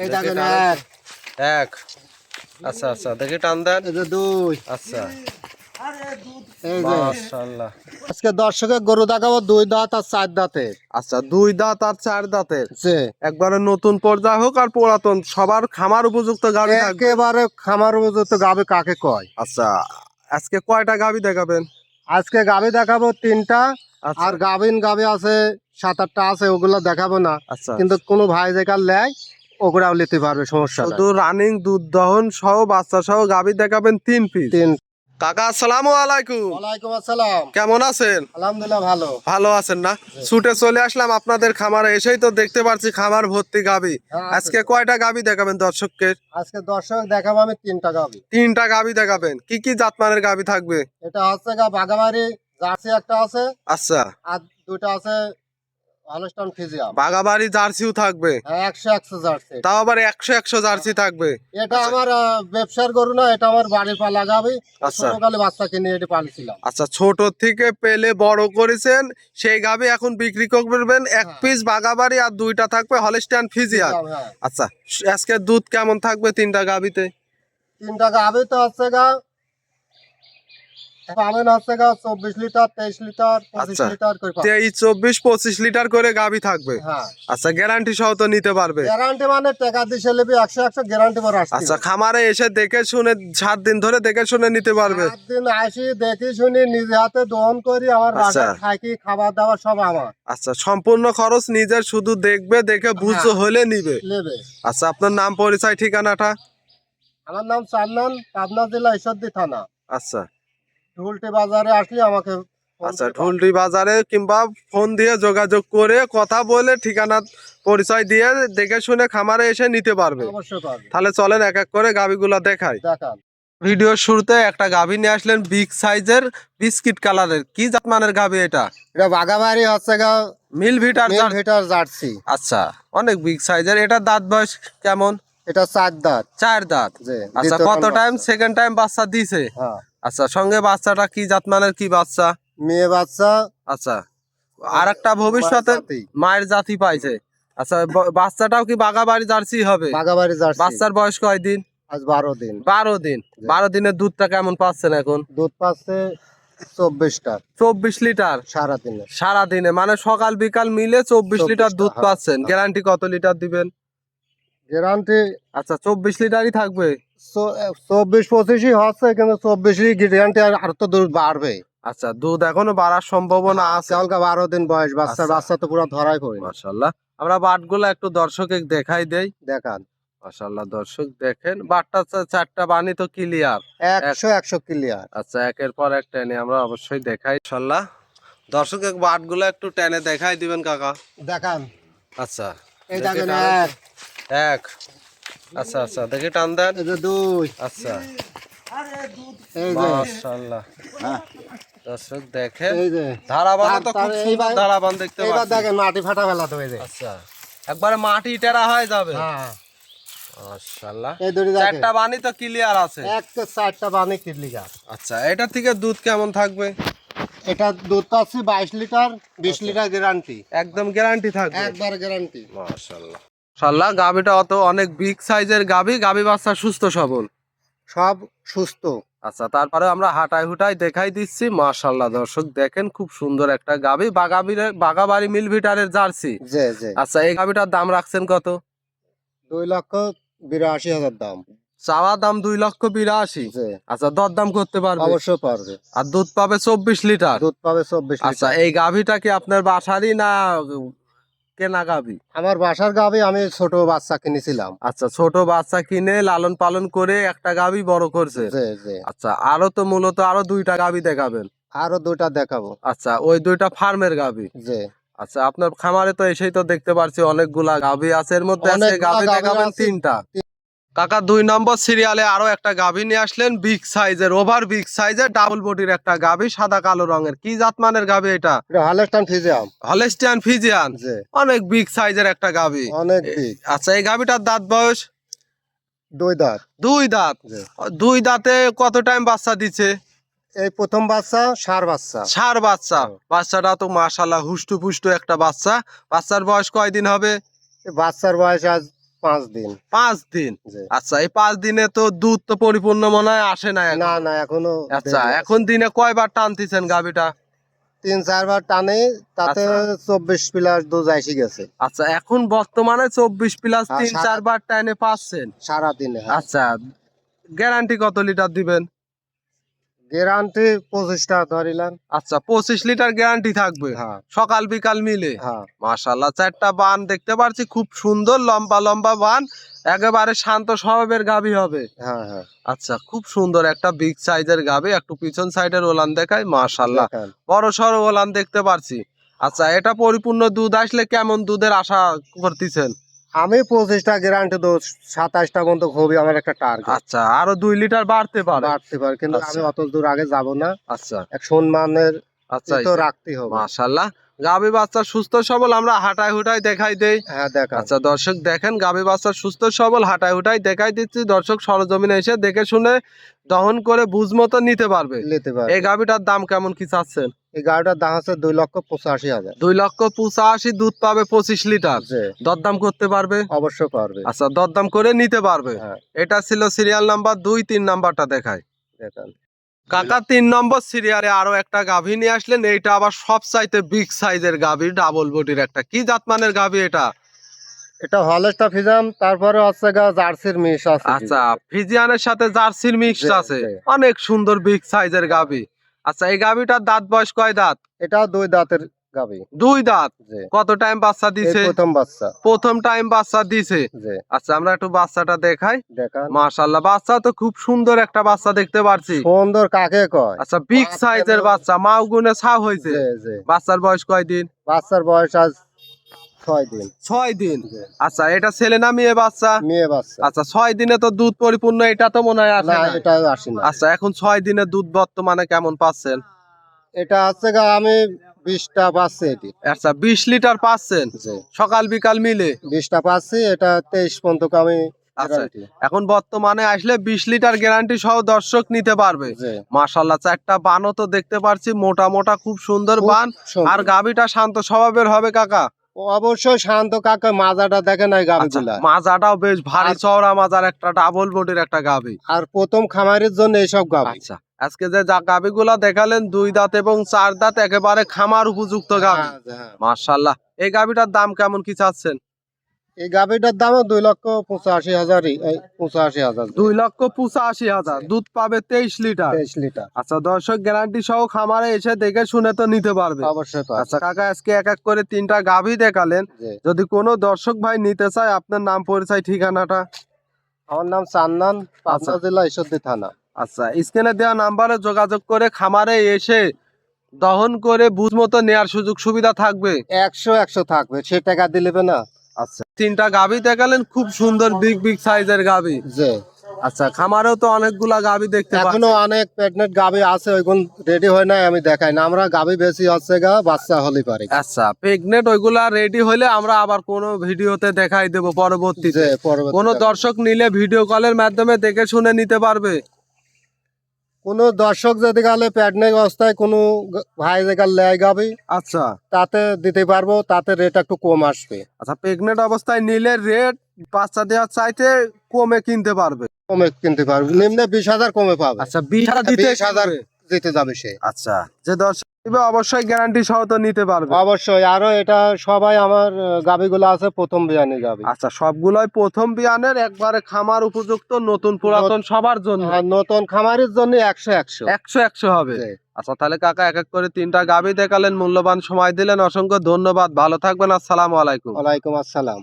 এই দেখেন এক এক। আচ্ছা আচ্ছা, দেখি টান দেন। এই যে দুই। আচ্ছা, এই যে মাশাআল্লাহ। আজকে দর্শকের গরু দেখাবো দুই দাঁত আর চার দাঁতের। আচ্ছা, দুই দাঁত আর চার দাঁতের, যে একবারে নতুন পর্যায় হোক আর পুরাতন, সবার খামার উপযুক্ত গাভী থাকবে। একেবারে খামার উপযুক্ত গাভী কাকে কয়? আচ্ছা, আজকে কয়টা গাভী দেখাবেন? আজকে গাভী দেখাবো তিনটা, আচ্ছা আর গাভীন গাভী আছে সাত আটটা আছে, ওগুলো দেখাবো না। আচ্ছা, কিন্তু কোনো ভাই যেখানে নেয় ওগুলাও নিতে পারবে, সমস্যা নাই। শুধু রানিং দুধ দহন সহ বাচ্চা সহ গাভী দেখাবেন 3 পিস। তিন। কাকা আসসালামু আলাইকুম, ওয়ালাইকুম আসসালাম। কেমন আছেন? আলহামদুলিল্লাহ ভালো। ভালো আছেন না? ছুটে চলে আসলাম আপনাদের খামারে, এসেই তো দেখতে পাচ্ছি খামার ভর্তি গাভী। হ্যাঁ, আজকে কয়টা গাভী দেখাবেন দর্শককে? আজকে দর্শক দেখাবো আমি তিনটা গাভী। 3টা গাভী দেখাবেন। কি কি জাতমানের গাভী থাকবে? এটা হচ্ছে বাগাবাড়ি জার্সি একটা আছে, আচ্ছা, আর দুটো আছে হলস্টাইন ফ্রিজিয়ান। বাগাবাড়ি জার্সিও থাকবে, হ্যাঁ 100 জার্সি। তাও আবার 100 জার্সি থাকবে। এটা আমার ব্যবসার গরু না, এটা আমার বাড়ির পালা গাভী। আচ্ছা। ছোটকালে বাচ্চা কিনে এটা পালিছিলাম। আচ্ছা, ছোট থেকে পেলে বড় করেছেন, সেই গাভী এখন বিক্রি করবেন। এক হ্যাঁ। পিস বাগাবাড়ি আর দুইটা থাকবে হলস্টাইন ফ্রিজিয়ান। হ্যাঁ, আচ্ছা, আজকে দুধ কেমন থাকবে 3টা গাভীতে? তিনটা গাভী তো হচ্ছে পাবেন হচ্ছে 24 লিটার 23 লিটার 25 আচ্ছা। লিটার করে পাবেন। 23, 24, 25 লিটার করে গাভী থাকবে। হ্যাঁ, আচ্ছা, গ্যারান্টি সহ তো নিতে পারবে? গ্যারান্টি মানে টাকা দিছে নেবে 100 গ্যারান্টি পর আসছে। আচ্ছা, খামারে এসে দেখে শুনে 7 দিন ধরে দেখে শুনে নিতে পারবে? 7 দিন আসি দেখি শুনি নিজে হাতে দহন করি, আমার আচ্ছা। বাসা থাকি, খাবার দাবার সব আমার। আচ্ছা, সম্পূর্ণ খরচ নিজের, শুধু দেখবে, দেখে বুঝতে হ্যাঁ। হলে নিবে। নেবে। আচ্ছা, আপনার নাম পরিচয় ঠিকানাটা? আমার নাম চান্নান, পাবনা জেলা ঈশ্বরদী থানা। আচ্ছা ঢুলটি বাজারে আসলে আমাকে ফোন আচ্ছা, করে পাবেন। ঢুলটি বাজারে কিংবা ফোন দিয়ে যোগাযোগ করে কথা বলে ঠিকানা পরিচয় দিয়ে দেখে শুনে খামারে এসে নিতে পারবে। অবশ্যই পাবে। তাহলে চলেন এক এক করে গাভীগুলা দেখাই। দেখান। ভিডিওর শুরুতে একটা গাভী নিয়ে আসলেন বিগ সাইজের, বিস্কিট কালারের। কি জাতমানের গাভী এটা? এটা বাগাবাড়ি হচ্ছে মিল ভিটার ভিটার জার্সি। আচ্ছা, অনেক বিগ সাইজের। এটা দাঁত বয়স কেমন? এটা 4 দাঁত। 4 দাঁত। জি, আচ্ছা, দ্বিতীয় কত টাইম বাচ্চা। সেকেন্ড টাইম বাচ্চা দিছে? হ্যাঁ, আচ্ছা, সঙ্গে বাচ্চাটা কি জাতমানের, কি বাচ্চা? মেয়ে বাচ্চা। আচ্ছা, আর একটা ভবিষ্যতে মায়ের জাতি। মায়ের জাতি পাইছে। আচ্ছা, বাচ্চাটাও কি বাগাবাড়ি জার্সি হবে? বাগাবাড়ি জার্সি। বাচ্চার বয়স কয়দিন? আজ 12 দিন। 12 দিন। 12 দিনের দুধটা কেমন পাচ্ছেন এখন? দুধ পাচ্ছে 24টা 24 লিটার সারাদিনে। সারাদিনে, মানে সকাল বিকাল মিলে 24 লিটার 24টা, দুধ হ্যাঁ, পাচ্ছেন। হ্যাঁ। গ্যারান্টি কত লিটার দিবেন? গ্যারান্টি আচ্ছা, 24 লিটারই থাকবে। 24-25ই হচ্ছে, কিন্তু 24ই গ্যারান্টি, আর তো দুধ বাড়বে। আচ্ছা, দুধ এখনো বাড়ার সম্ভাবনা আছে। কালকে 12 দিন বয়স বাচ্চা। আচ্ছা। বাচ্চা তো পুরো ধরাই করি। মাশাআল্লাহ। আমরা বাটগুলো একটু দর্শকে দেখাই দেই। দেখান। মাশাআল্লাহ, দর্শক দেখেন, বাটটা 4টা বানি তো ক্লিয়ার। 100 ক্লিয়ার। আচ্ছা, একের পর এক টেনে আমরা অবশ্যই দেখাই ইনশাআল্লাহ। দর্শক এক বাটগুলো একটু টেনে দেখাই দিবেন কাকা। দেখান। আচ্ছা, এই দেখি দেখেন টানেন তো। এক। এক। আচ্ছা আচ্ছা, দেখি টান দেন। এই যে দুই। আচ্ছা, এই যে মাশাআল্লাহ। দর্শক দেখেন, এই যে ধারাবান তো খুব তার- সুন্দর এইবার- ধারাবান দেখতে এইবার পাচ্ছি। দেখেন মাটি ফাটা ফেলা তো এই যে। আচ্ছা, একবারে মাটি টেরা হয়ে যাবে। হ্যাঁ, মাশাআল্লাহ। এই দুটি দেখেন। 4টা বানি তো ক্লিয়ার আছে। এক 4টা বানি ক্লিয়ার। আচ্ছা, এটা থেকে দুধ কেমন থাকবে? এটা দুধ পাচ্ছি 22 লিটার 20 লিটার গ্যারান্টি। একদম গ্যারান্টি থাকবে। একবার গ্যারান্টি। মাশাআল্লাহ। মাশাআল্লাহ, গাভীটা অনেক বিগ সাইজের গাভী। গাভী বাচ্চা সুস্থ সবল, সব সুস্থ। আচ্ছা, তারপরে আমরা হাঁটাই হুটাই দেখাই দিচ্ছি। মাশাআল্লাহ, দর্শক দেখেন, খুব সুন্দর একটা গাভী, বাগাবাড়ি মিল ভিটারের জার্সি। জি জি। আচ্ছা, এই গাভীটার দাম রাখছেন কত? 2,82,000 দাম। চাওয়া দাম 2,82,000। জি, আচ্ছা, দর দাম করতে পারবে? অবশ্যই পারবে। আর দুধ পাবে 24 লিটার। দুধ পাবে 24 আচ্ছা, লিটার। এই গাভীটা কি আপনার বাসারই না কেনা গাভী? আমার বাসার গাভী, আমি ছোট বাচ্চা কিনেছিলাম। আচ্ছা, ছোট বাচ্চা কিনে লালন পালন করে একটা গাভী বড় করছে। জি জি। আচ্ছা, আরো তো মূলত আরো 2টা গাভী দেখাবেন। আরো দুটা দেখাবো। আচ্ছা, ওই 2টা ফার্মের গাভী। জি। আচ্ছা, আপনার খামারে তো এসেই তো দেখতে পারছি অনেকগুলা গাভী আছে, এর মধ্যে আজকে অনেকগুলা গাভী গাভী দেখাবেন আছে। 3টা। কাকা 2 নম্বর সিরিয়ালে আরো একটা গাভী নিয়ে আসলেন, বিগ সাইজের, ওভার বিগ সাইজের, ডাবল বডির একটা গাভী, সাদা কালো রঙের। কি জাতমানের গাভী এটা? এটা হলস্টাইন ফ্রিজিয়ান। Holstein Friesian. জি, অনেক বিগ সাইজের একটা গাভী। অনেক বিগ। আচ্ছা, এই গাভীটার দাঁত বয়স? 2 দাঁত। 2 দাঁত। জি। 2 দাঁতে কত টাইম বাচ্চা দিচ্ছে? এই প্রথম বাচ্চা, ষাঁড় বাচ্চা। ষাঁড় বাচ্চা। হুম। বাচ্চাটা তো মাশাআল্লাহ হুষ্টু পুষ্টু একটা বাচ্চা। বাচ্চার বয়স কয়দিন হবে? এই বাচ্চার বয়স আজ 5 দিন। 5 দিন। জি। আচ্ছা, এই 5 দিনে তো দুধ তো পরিপূর্ণ মনে হয় আসে না এখন। না এখনো আচ্ছা, দেরি আছে। এখন দিনে কয়বার টানতেছেন গাভীটা? 3-4 বার টানে, তাতে আচ্ছা। 24 প্লাস দুধ এসে গেছে। আচ্ছা, এখন বর্তমানে 24 প্লাস আর 3-4 বার টাইনে পাচ্ছেন। সারাদিনে। হ্যাঁ। আচ্ছা, গ্যারান্টি কত লিটার দিবেন? গ্যারান্টি 25টা ধরিলাম। আচ্ছা, 25 লিটার গ্যারান্টি থাকবে হ্যাঁ। সকাল বিকাল মিলে। হ্যাঁ। মাশাআল্লাহ, 4টা বান দেখতে পাচ্ছি, খুব সুন্দর লম্বা লম্বা বান, একেবারে শান্ত স্বভাবের গাভী হবে। হ্যাঁ। আচ্ছা, খুব সুন্দর একটা বিগ সাইজের গাভী। একটু পিছন সাইডের ওলান দেখায়, মাশাআল্লাহ দেখান। বড় সড়ো ওলান দেখতে পাচ্ছি। আচ্ছা, এটা পরিপূর্ণ দুধ আসলে কেমন দুধের আশা করতেছেন? আমি 25টা গ্যারান্টি দেবো, 27টা পর্যন্ত খুবই আমার একটা টার্গেট। আচ্ছা, আরো 2 লিটার বাড়তে পারে। বাড়তে পারে, কিন্তু আমি আচ্ছা। অত দূর আগে যাব না। আচ্ছা এক সম্মানের আচ্ছা, তো রাখতেই হবে। মাশাআল্লাহ, গাভী বাচ্চা সুস্থ সবল, আমরা হাঁটায় হুটায় দেখাই দেই। হ্যাঁ, দেখান। আচ্ছা দর্শক দেখেন, গাভী বাচ্চা সুস্থ সবল, হাঁটায় হুটায় দেখাই দিচ্ছি। দর্শক সরজমিনে এসে দেখে শুনে দহন করে বুঝ মতো নিতে পারবে। নিতে পারে। এই গাভীটার দাম কেমন কি চাচ্ছেন? এই গাড়িটার দাম আছে 2,85,000। 2,85,000, দুধ পাবে 25 লিটার। জি। দরদাম করতে পারবে? অবশ্যই পারবে। আচ্ছা, দরদাম করে নিতে পারবে। হ্যাঁ, এটা ছিল সিরিয়াল নাম্বার 2, 3 নাম্বারটা দেখায়। দেখান। কাকা 3 নম্বর সিরিয়ালে আরো একটা গাভী নিয়ে আসলেন। এইটা আবার সব চাইতে বিগ সাইজের গাভী, ডাবল বডির একটা। কি জাতমানের গাভী এটা? এটা হলস্টা ফিজাম, তারপরে হচ্ছে জার্সির মিশ আছে। আচ্ছা, ফিজিয়ানের সাথে জার্সির মিক্স জি, আছে। জি। অনেক সুন্দর বিগ সাইজের গাভী। আচ্ছা, এই গাভীটার দাঁত বয়স কয় দাঁত? এটাও 2 দাঁতের গাভী। 2 দাঁত। জি। কত টাইম বাচ্চা এই দিছে? প্রথম বাচ্চা। প্রথম টাইম বাচ্চা দিছে। জি। আচ্ছা, আমরা একটু বাচ্চাটা দেখাই। দেখান। মাশাআল্লাহ, বাচ্চা তো খুব সুন্দর একটা বাচ্চা দেখতে পারছি। সুন্দর কাকে কয়? আচ্ছা, বিগ সাইজের বাচ্চা, মাও গুনে ছাও হয়েছে। জি, জি। বাচ্চার বয়স কয় দিন? বাচ্চার বয়স আজ 6 দিন। 6 দিন। জি। আচ্ছা, এটা ছেলে না মেয়ে বাচ্চা? মেয়ে বাচ্চা। আচ্ছা, 6 দিনে তো দুধ পরিপূর্ণ, এটা তো মনে হয় আসে না, না। এটা আসে না। আচ্ছা, এখন 6 দিনে দুধ বর্তমানে কেমন পাচ্ছেন? এটা হচ্ছে আমি 20টা পাচ্ছি এটি। আচ্ছা, 20 লিটার পাচ্ছেন জি। সকাল বিকাল মিলে। 20টা পাচ্ছি, এটা 23 পর্যন্ত আমি আচ্ছা, গ্যারান্টি। এখন বর্তমানে আসলে 20 লিটার গ্যারান্টি সহ দর্শক নিতে পারবে। জি। মাশাআল্লাহ, 4টা বানও তো দেখতে পাচ্ছি, মোটা মোটা খুব সুন্দর খুব বান। সুন্দর। আর গাভীটা শান্ত স্বভাবের হবে কাকা? অবশ্যই শান্ত কাকা, মাজাটা দেখে নাই আচ্ছা, গাভীগুলা। মাজাটাও বেশ ভারী আর- চওড়া মাজার, একটা ডাবল বডির একটা গাভী। আর প্রথম খামারের জন্য এইসব গাভী। আচ্ছা, আজকে যে গাভীগুলা দেখালেন 2 দাঁত এবং 4 দাঁত, একেবারে খামার উপযুক্ত গাভী। হ্যাঁ। মাশাআল্লাহ, এই গাভীটার দাম কেমন কি চাচ্ছেন? এই গাভীটার দামও 2,85,000। 85,000। 2,85,000, দুধ পাবে 23 লিটার। 23 লিটার। আচ্ছা দর্শক, গ্যারান্টি সহ খামারে এসে দেখে শুনে তো নিতে পারবে। অবশ্যই পাবে। আচ্ছা কাকা, আজকে এক এক করে 3টা গাভী দেখালেন। জি। যদি কোনো দর্শক ভাই নিতে চায়, আপনার নাম পরিচয় ঠিকানাটা? আমার নাম চান্নান, পাবনা আচ্ছা। জেলা ঈশ্বরদী থানা। আচ্ছা, স্ক্রিনে দেওয়া নাম্বারে যোগাযোগ করে খামারে এসে দহন করে বুঝ মতো নেয়ার সুযোগ সুবিধা থাকবে। 100 থাকবে, সে টাকা দিলেবে না। আচ্ছা, 3টা গাভী দেখালেন, খুব সুন্দর বিগ বিগ সাইজের গাভী। জি। আচ্ছা, খামারেও তো অনেকগুলা গাভী দেখতে এখনো পাচ্ছি। অনেক প্রেগনেন্ট গাভী আছে, ওইগুলো রেডি হয় নাই, আমি দেখাই না। আমরা গাভী বেশি হচ্ছে বাচ্চা হলে পারে। আচ্ছা, প্রেগনেন্ট ওইগুলা রেডি হলে আমরা আবার কোনো ভিডিওতে দেখাই দেব পরবর্তীতে। জি, পরবর্তীতে। কোনো দর্শক নিলে ভিডিও কলের মাধ্যমে দেখে শুনে নিতে পারবে। কোন দর্শক যদি গেলে প্রেগনেন্ট অবস্থায় কোনো ভাই যেখানে লেয় গাভী, আচ্ছা তাতে দিতে পারবো, তাতে রেট একটু কম আসবে। আচ্ছা, প্রেগনেন্ট অবস্থায় নিলে রেট বাচ্চা দেওয়ার চাইতে কমে কিনতে পারবে। কমে কিনতে পারবে, নিম্নে 20,000 কমে পাবে। আচ্ছা, 20,000 দিতে 20,000 হবে। দিতে যাবে সে। আচ্ছা, যে দর্শক নিবে অবশ্যই গ্যারান্টি সহ তো নিতে পারবে। অবশ্যই। আরো এটা সবাই আমার গাভীগুলো আছে প্রথম বিয়ানি গাভী। আচ্ছা, সবগুলাই প্রথম বিয়ানের, একবারে খামার উপযুক্ত, নতুন পুরাতন সবার জন্য। আর নতুন খামারের জন্য 100 100 হবে। জি। আচ্ছা, তাহলে কাকা এক এক করে 3টা গাভী দেখালেন, মূল্যবান সময় দিলেন, অসংখ্য ধন্যবাদ। ভালো থাকবেন, আসসালামু আলাইকুম। ওয়ালাইকুম আসসালাম।